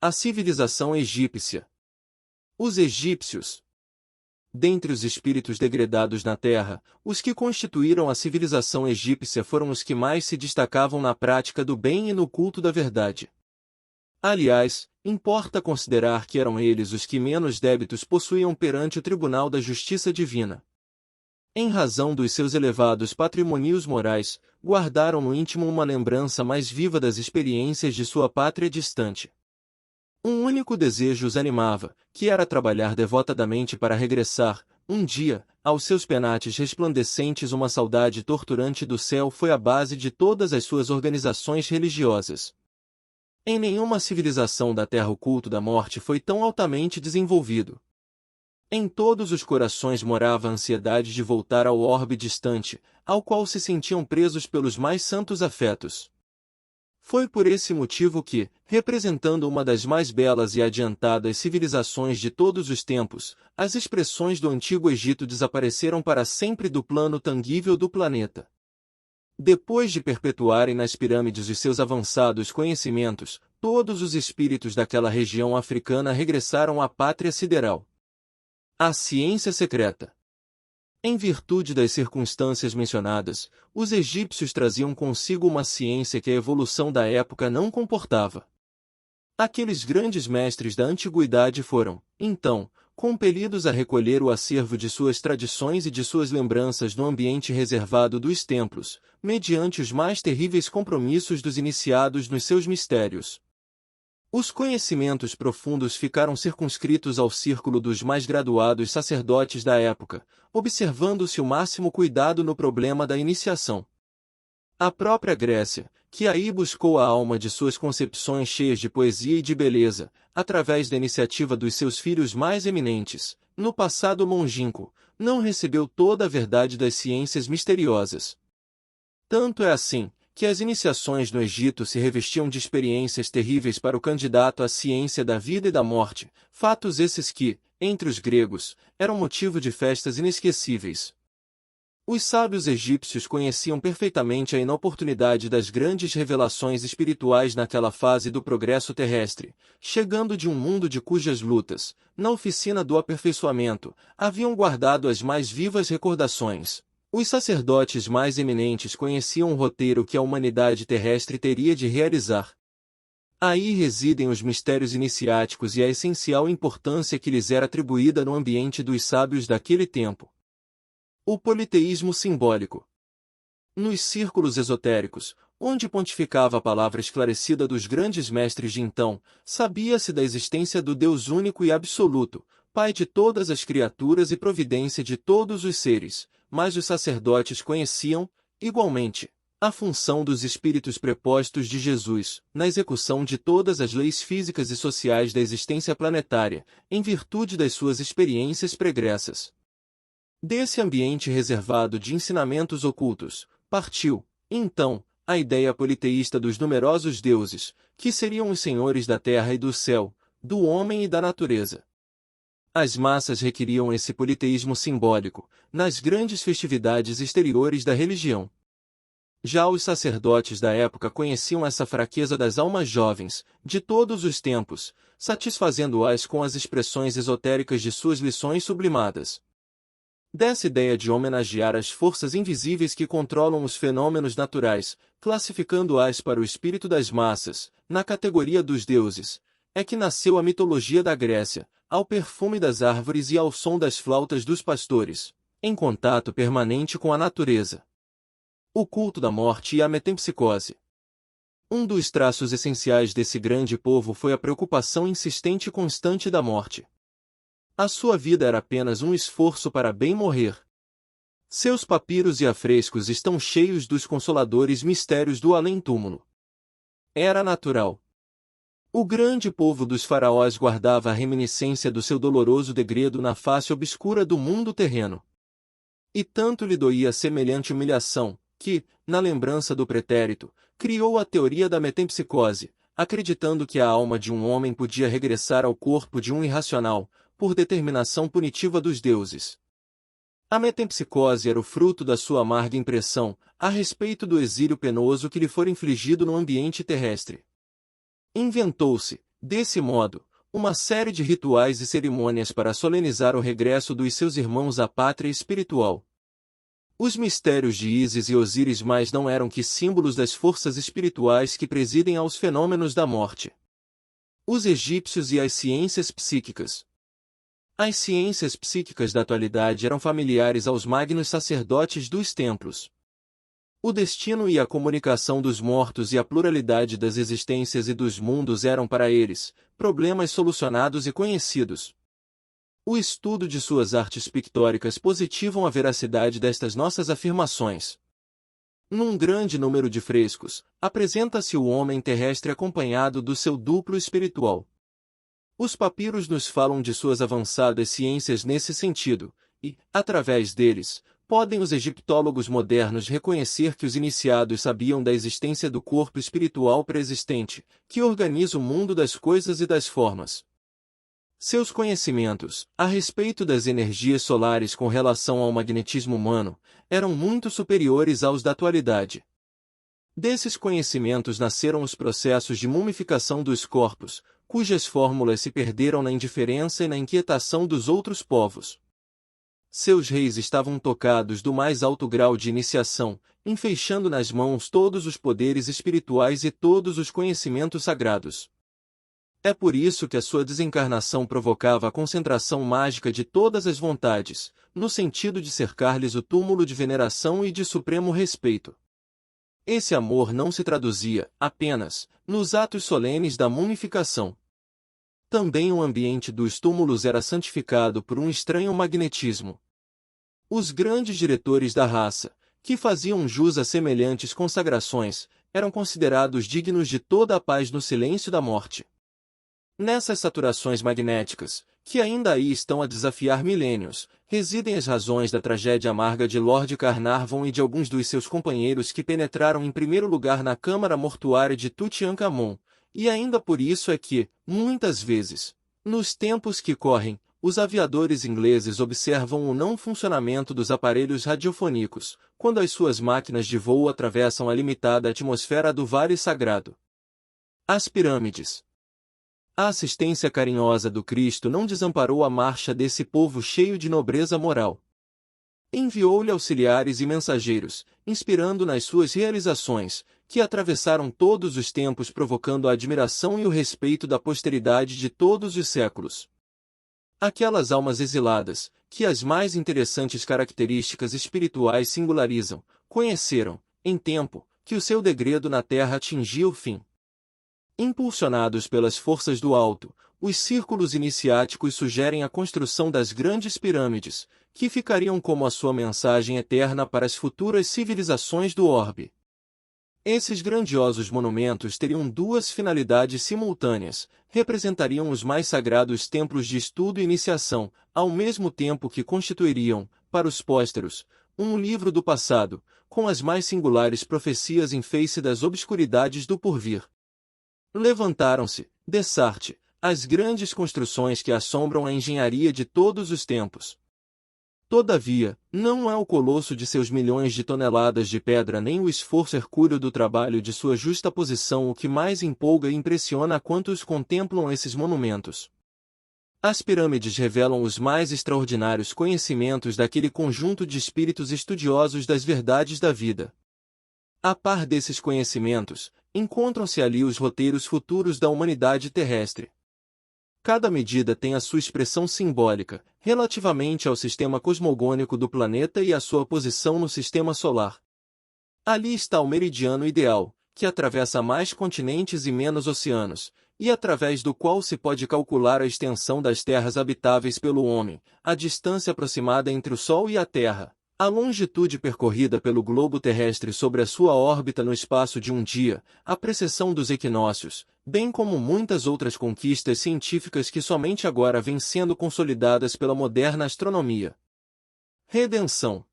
A civilização egípcia. Os egípcios. Dentre os espíritos degredados na Terra, os que constituíram a civilização egípcia foram os que mais se destacavam na prática do bem e no culto da verdade. Aliás, importa considerar que eram eles os que menos débitos possuíam perante o tribunal da justiça divina. Em razão dos seus elevados patrimônios morais, guardaram no íntimo uma lembrança mais viva das experiências de sua pátria distante. Um único desejo os animava, que era trabalhar devotadamente para regressar, um dia, aos seus penates resplandecentes. Uma saudade torturante do céu foi a base de todas as suas organizações religiosas. Em nenhuma civilização da Terra o culto da morte foi tão altamente desenvolvido. Em todos os corações morava a ansiedade de voltar ao orbe distante, ao qual se sentiam presos pelos mais santos afetos. Foi por esse motivo que, representando uma das mais belas e adiantadas civilizações de todos os tempos, as expressões do Antigo Egito desapareceram para sempre do plano tangível do planeta. Depois de perpetuarem nas pirâmides os seus avançados conhecimentos, todos os espíritos daquela região africana regressaram à pátria sideral. A ciência secreta. Em virtude das circunstâncias mencionadas, os egípcios traziam consigo uma ciência que a evolução da época não comportava. Aqueles grandes mestres da antiguidade foram, então, compelidos a recolher o acervo de suas tradições e de suas lembranças no ambiente reservado dos templos, mediante os mais terríveis compromissos dos iniciados nos seus mistérios. Os conhecimentos profundos ficaram circunscritos ao círculo dos mais graduados sacerdotes da época, observando-se o máximo cuidado no problema da iniciação. A própria Grécia, que aí buscou a alma de suas concepções cheias de poesia e de beleza, através da iniciativa dos seus filhos mais eminentes, no passado longínquo, não recebeu toda a verdade das ciências misteriosas. Tanto é assim, que as iniciações no Egito se revestiam de experiências terríveis para o candidato à ciência da vida e da morte, fatos esses que, entre os gregos, eram motivo de festas inesquecíveis. Os sábios egípcios conheciam perfeitamente a inoportunidade das grandes revelações espirituais naquela fase do progresso terrestre, chegando de um mundo de cujas lutas, na oficina do aperfeiçoamento, haviam guardado as mais vivas recordações. Os sacerdotes mais eminentes conheciam o roteiro que a humanidade terrestre teria de realizar. Aí residem os mistérios iniciáticos e a essencial importância que lhes era atribuída no ambiente dos sábios daquele tempo. O politeísmo simbólico. Nos círculos esotéricos, onde pontificava a palavra esclarecida dos grandes mestres de então, sabia-se da existência do Deus único e absoluto, Pai de todas as criaturas e providência de todos os seres, mas os sacerdotes conheciam, igualmente, a função dos espíritos prepósitos de Jesus, na execução de todas as leis físicas e sociais da existência planetária, em virtude das suas experiências pregressas. Desse ambiente reservado de ensinamentos ocultos, partiu, então, a ideia politeísta dos numerosos deuses, que seriam os senhores da terra e do céu, do homem e da natureza. As massas requeriam esse politeísmo simbólico, nas grandes festividades exteriores da religião. Já os sacerdotes da época conheciam essa fraqueza das almas jovens, de todos os tempos, satisfazendo-as com as expressões esotéricas de suas lições sublimadas. Dessa ideia de homenagear as forças invisíveis que controlam os fenômenos naturais, classificando-as para o espírito das massas, na categoria dos deuses, é que nasceu a mitologia da Grécia, ao perfume das árvores e ao som das flautas dos pastores, em contato permanente com a natureza. O culto da morte e a metempsicose. Um dos traços essenciais desse grande povo foi a preocupação insistente e constante da morte. A sua vida era apenas um esforço para bem morrer. Seus papiros e afrescos estão cheios dos consoladores mistérios do além-túmulo. Era natural. O grande povo dos faraós guardava a reminiscência do seu doloroso degredo na face obscura do mundo terreno. E tanto lhe doía semelhante humilhação, que, na lembrança do pretérito, criou a teoria da metempsicose, acreditando que a alma de um homem podia regressar ao corpo de um irracional, por determinação punitiva dos deuses. A metempsicose era o fruto da sua amarga impressão, a respeito do exílio penoso que lhe fora infligido no ambiente terrestre. Inventou-se, Desse modo, uma série de rituais e cerimônias para solenizar o regresso dos seus irmãos à pátria espiritual. Os mistérios de Ísis e Osíris mais não eram que símbolos das forças espirituais que presidem aos fenômenos da morte. Os egípcios e as ciências psíquicas. As ciências psíquicas da atualidade eram familiares aos magnos sacerdotes dos templos. O destino e a comunicação dos mortos e a pluralidade das existências e dos mundos eram para eles problemas solucionados e conhecidos. O estudo de suas artes pictóricas positivam a veracidade destas nossas afirmações. Num grande número de frescos, apresenta-se o homem terrestre acompanhado do seu duplo espiritual. Os papiros nos falam de suas avançadas ciências nesse sentido, e, através deles, podem os egiptólogos modernos reconhecer que os iniciados sabiam da existência do corpo espiritual pré-existente, que organiza o mundo das coisas e das formas. Seus conhecimentos, a respeito das energias solares com relação ao magnetismo humano, eram muito superiores aos da atualidade. Desses conhecimentos nasceram os processos de mumificação dos corpos, cujas fórmulas se perderam na indiferença e na inquietação dos outros povos. Seus reis estavam tocados do mais alto grau de iniciação, enfeixando nas mãos todos os poderes espirituais e todos os conhecimentos sagrados. É por isso que a sua desencarnação provocava a concentração mágica de todas as vontades, no sentido de cercar-lhes o túmulo de veneração e de supremo respeito. Esse amor não se traduzia, apenas, nos atos solenes da mumificação. Também o ambiente dos túmulos era santificado por um estranho magnetismo. Os grandes diretores da raça, que faziam jus a semelhantes consagrações, eram considerados dignos de toda a paz no silêncio da morte. Nessas saturações magnéticas, que ainda aí estão a desafiar milênios, residem as razões da tragédia amarga de Lord Carnarvon e de alguns dos seus companheiros que penetraram em primeiro lugar na câmara mortuária de Tutankhamon, e ainda por isso é que, muitas vezes, nos tempos que correm, os aviadores ingleses observam o não funcionamento dos aparelhos radiofônicos, quando as suas máquinas de voo atravessam a limitada atmosfera do Vale Sagrado. As pirâmides. A assistência carinhosa do Cristo não desamparou a marcha desse povo cheio de nobreza moral. Enviou-lhe auxiliares e mensageiros, inspirando nas suas realizações, que atravessaram todos os tempos provocando a admiração e o respeito da posteridade de todos os séculos. Aquelas almas exiladas, que as mais interessantes características espirituais singularizam, conheceram, em tempo, que o seu degredo na terra atingia o fim. Impulsionados pelas forças do alto, os círculos iniciáticos sugerem a construção das grandes pirâmides, que ficariam como a sua mensagem eterna para as futuras civilizações do orbe. Esses grandiosos monumentos teriam duas finalidades simultâneas, representariam os mais sagrados templos de estudo e iniciação, ao mesmo tempo que constituiriam, para os pósteros, um livro do passado, com as mais singulares profecias em face das obscuridades do porvir. Levantaram-se, dessarte, as grandes construções que assombram a engenharia de todos os tempos. Todavia, não é o colosso de seus milhões de toneladas de pedra nem o esforço hercúleo do trabalho de sua justa posição o que mais empolga e impressiona a quantos contemplam esses monumentos. As pirâmides revelam os mais extraordinários conhecimentos daquele conjunto de espíritos estudiosos das verdades da vida. A par desses conhecimentos, encontram-se ali os roteiros futuros da humanidade terrestre. Cada medida tem a sua expressão simbólica, relativamente ao sistema cosmogônico do planeta e à sua posição no sistema solar. Ali está o meridiano ideal, que atravessa mais continentes e menos oceanos, e através do qual se pode calcular a extensão das terras habitáveis pelo homem, a distância aproximada entre o Sol e a Terra, a longitude percorrida pelo globo terrestre sobre a sua órbita no espaço de um dia, a precessão dos equinócios, bem como muitas outras conquistas científicas que somente agora vêm sendo consolidadas pela moderna astronomia. Redenção.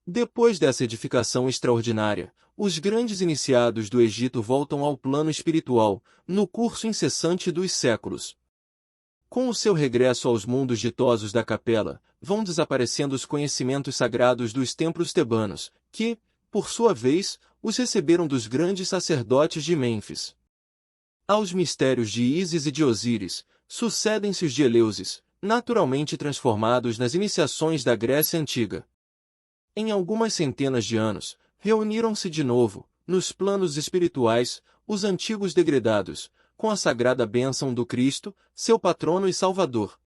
Depois dessa edificação extraordinária, os grandes iniciados do Egito voltam ao plano espiritual, no curso incessante dos séculos. Com o seu regresso aos mundos ditosos da capela, vão desaparecendo os conhecimentos sagrados dos templos tebanos, que, por sua vez, os receberam dos grandes sacerdotes de Mênfis. Aos mistérios de Ísis e de Osíris, sucedem-se os de Eleusis, naturalmente transformados nas iniciações da Grécia Antiga. Em algumas centenas de anos, reuniram-se de novo, nos planos espirituais, os antigos degredados, com a sagrada bênção do Cristo, seu patrono e salvador.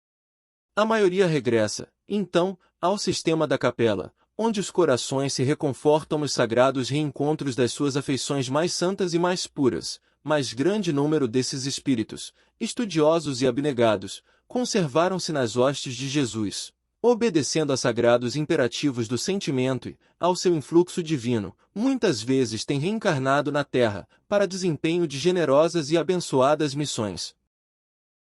A maioria regressa, então, ao sistema da capela, onde os corações se reconfortam nos sagrados reencontros das suas afeições mais santas e mais puras, mas grande número desses espíritos, estudiosos e abnegados, conservaram-se nas hostes de Jesus, obedecendo a sagrados imperativos do sentimento e, ao seu influxo divino, muitas vezes têm reencarnado na terra, para desempenho de generosas e abençoadas missões.